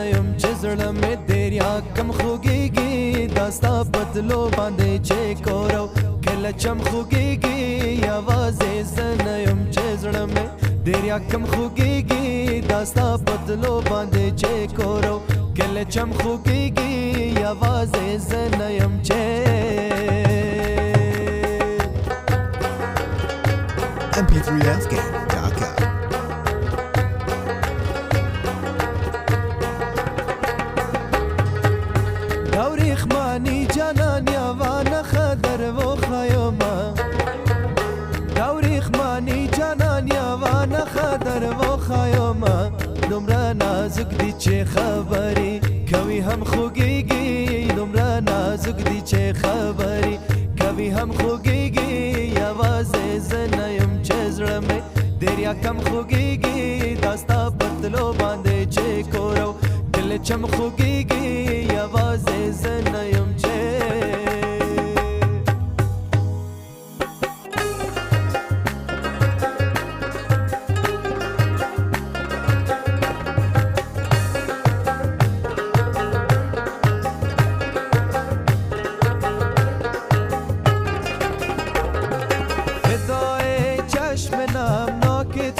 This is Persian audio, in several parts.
نیم چه زړه مې دریا کم خوږیږي دا ستا بدلو باندې چې کورو کله چم خوږیږي یوازې زه نه یم چې زړه مې دریا کم خوږیږي دا ستا بدلو باندې چې کورو کله چم خوږیږي یوازې زه نه یم چې mp3fgame.com دوريخماني جانان يوانا خدر وخيوما دوريخماني جانان يوانا خدر وخيوما نمرا نازك دي چه خبري کوي هم خوږيږي نمرا نازك دي چه خبري کوي هم خوږيږي یوازې زه نه یم چې زړه مې دریا کم خوږيږي دا ستا بدلو باندې چې کورو کله چم خوږيږي یوازې زه نه یم چې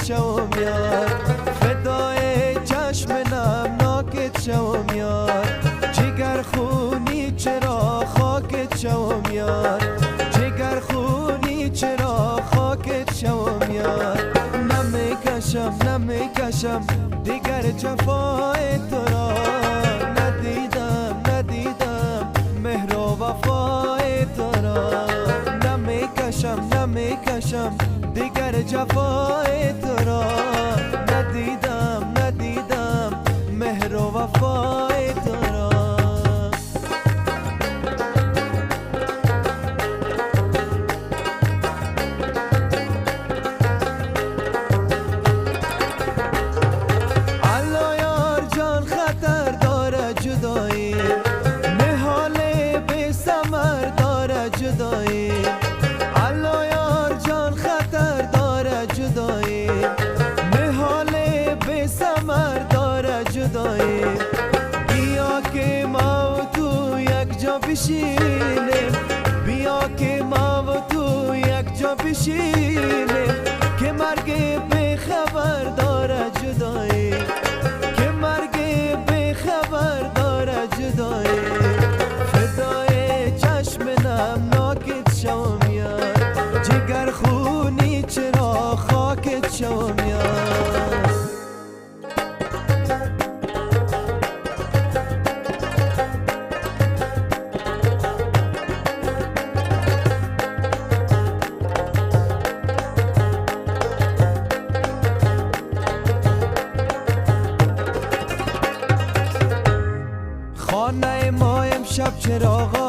شوم یار فدای چشم نمناکت شوم یار جگر خونی چرا خاکت شوم یار جگر خونی چرا خاکت شوم یار نمیکشم دیگر جفای تو را ندیدم مهر و وفای تو را نمیکشم دیگر جفای تو را ندیدم مهر و وفای تو را الله یار جان خطر داره جدایی نهال بی ثمر داره جدایی الله یار جان خطر داره جدایی نهال بی ثمر داره جدایی بیا که ما و تو یک جا بشینیم بیا که ما و تو یک جا بشینیم که مرگ بی خبر داره جدایی که مرگ بی خبر داره جدایی فدای چشم نمناکت شوم یار جگر خونی چرا خاکت شوم یار خانه ما امشب چراغ